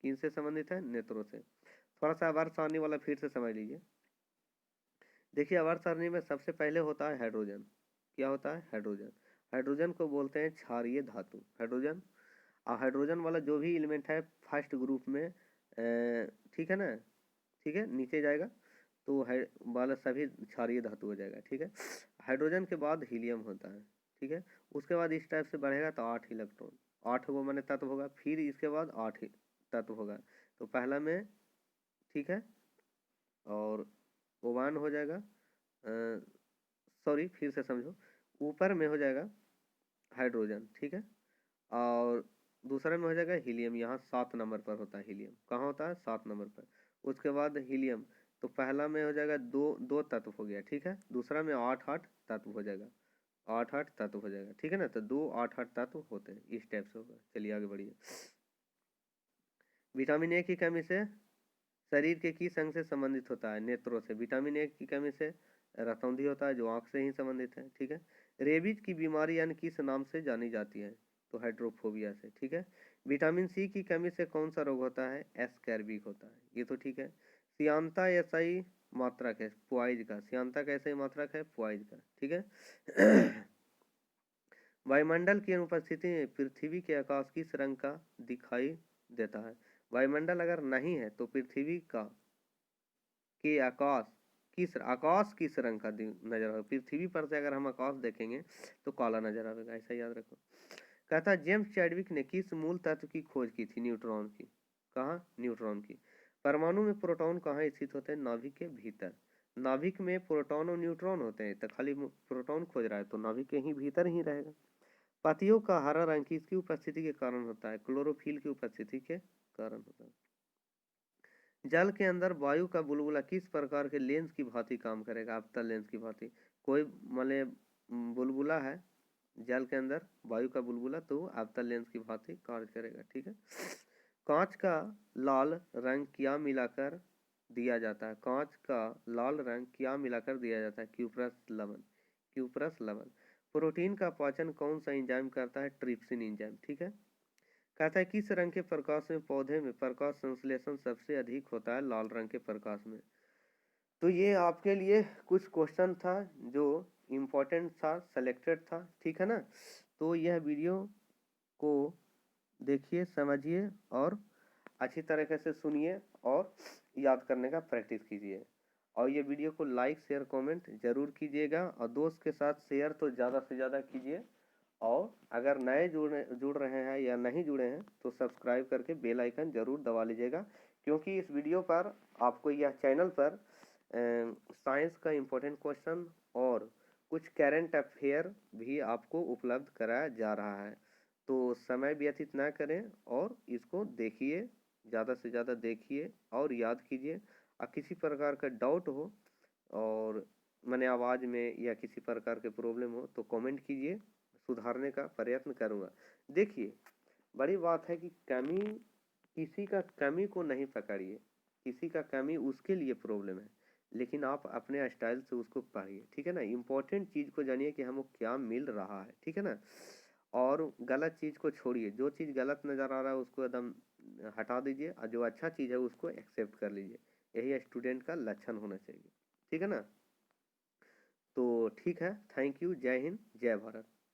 किन से संबंधित है? नेत्रों से। थोड़ा सा आवर्त सारणी वाला फिर से समझ लीजिए। देखिए आवर्त सारणी में सबसे पहले होता है हाइड्रोजन। क्या होता है? हाइड्रोजन। हाइड्रोजन को बोलते हैं क्षारीय धातु। हाइड्रोजन, और हाइड्रोजन वाला जो भी एलिमेंट है फर्स्ट ग्रुप में, ठीक है ना, ठीक है, नीचे जाएगा तो वाला सभी क्षारीय धातु हो जाएगा। ठीक है। हाइड्रोजन के बाद हीलियम होता है। ठीक है। उसके बाद इस टाइप से बढ़ेगा तो 8 इलेक्ट्रॉन, 8 वो मैंने तत्व होगा, फिर इसके बाद 8 तत्व होगा। तो पहला में, ठीक है, और ओवान हो जाएगा, सॉरी फिर से समझो, ऊपर में हो जाएगा हाइड्रोजन, ठीक है, और दूसरा में हो जाएगा हीलियम। यहाँ 7 नंबर पर होता है हीलियम। कहाँ होता है? 7 नंबर पर। उसके बाद हीलियम, तो पहला में हो जाएगा दो तत्व हो गया, ठीक है, दूसरा में 8 तत्व हो जाएगा, 8 तत्व हो जाएगा। ठीक है ना, तो 2 8 तत्व होते हैं, इस टाइप से होगा। चलिए आगे बढ़िए। विटामिन ए की कमी से शरीर के किस अंग से संबंधित होता है? नेत्रों से। विटामिन ए की कमी से रतौंधी होता है जो आंख से ही संबंधित है। ठीक है। रेबीज की बीमारी यानी किस नाम से जानी जाती है? तो हाइड्रोफोबिया से। ठीक है। विटामिन सी की कमी से कौन सा रोग होता है? एस्कैर्बिक होता है। ये तो ठीक है। सियांता या सही मात्रक है पॉइज का। सियांता का सही मात्रक है पॉइज का। ठीक है। वायुमंडल की अनुपस्थिति में पृथ्वी के आकाश किस रंग का दिखाई देता है? वायुमंडल अगर नहीं है तो पृथ्वी का के आकाश किस रंग का नजर आएगा? पृथ्वी पर से अगर हम आकाश देखेंगे तो काला नजर आएगा, ऐसा याद रखो। कहता जेम्स चैडविक ने किस मूल तत्व की खोज की थी? न्यूट्रॉन की। कहाँ? न्यूट्रॉन की। परमाणु में प्रोटॉन कहाँ स्थित होते हैं? नाभिक के भीतर। नाभिक में प्रोटॉन और न्यूट्रॉन होते हैं, तो खाली प्रोटॉन खोज रहा है तो नाभिक के ही भीतर ही रहेगा। पत्तियों का हरा रंग किसकी उपस्थिति के कारण होता है? क्लोरोफिल की उपस्थिति के कारण होता है। जल के अंदर वायु का बुलबुला किस प्रकार के लेंस की भांति काम करेगा? अवतल लेंस की भांति। कोई मतलब बुलबुला है जल के अंदर, वायु का बुलबुला, तो अवतल लेंस की भांति कार्य करेगा। ठीक है। कांच का लाल रंग क्या मिलाकर दिया जाता है? कांच का लाल रंग क्या मिलाकर दिया जाता है? क्यूप्रस लवण। क्यूप्रस लवण। प्रोटीन का पाचन कौन सा एंजाइम करता है? Trypsin enzyme. ठीक है। कहता है किस रंग के प्रकाश में पौधे में प्रकाश संश्लेषण सबसे अधिक होता है? लाल रंग के प्रकाश में। तो ये आपके लिए कुछ क्वेश्चन था जो इम्पोर्टेंट था, सेलेक्टेड था। ठीक है ना। तो यह वीडियो को देखिए, समझिए और अच्छी तरीके से सुनिए और याद करने का प्रैक्टिस कीजिए। और ये वीडियो को लाइक शेयर कमेंट जरूर कीजिएगा और दोस्त के साथ शेयर तो ज़्यादा से ज़्यादा कीजिए। और अगर नए जुड़ रहे हैं या नहीं जुड़े हैं तो सब्सक्राइब करके बेल आइकन जरूर दबा लीजिएगा, क्योंकि इस वीडियो पर आपको यह चैनल पर साइंस का इम्पोर्टेंट क्वेश्चन और कुछ करेंट अफेयर भी आपको उपलब्ध कराया जा रहा है। तो समय व्यतीत ना करें और इसको देखिए, ज़्यादा से ज़्यादा देखिए और याद कीजिए। किसी प्रकार का डाउट हो और मैंने आवाज़ में या किसी प्रकार के प्रॉब्लम हो तो कमेंट कीजिए, सुधारने का प्रयत्न करूँगा। देखिए, बड़ी बात है कि कमी, किसी का कमी को नहीं पकड़िए, किसी का कमी उसके लिए प्रॉब्लम है, लेकिन आप अपने स्टाइल से उसको पढ़िए, ठीक है ना। इम्पोर्टेंट चीज़ को जानिए कि हमको क्या मिल रहा है, ठीक है ना। और गलत चीज़ को छोड़िए, जो चीज़ गलत नज़र आ रहा है उसको एकदम हटा दीजिए और जो अच्छा चीज़ है उसको एक्सेप्ट कर लीजिए। यही स्टूडेंट का लक्षण होना चाहिए, ठीक है ना। तो ठीक है, थैंक यू, जय हिंद, जय भारत।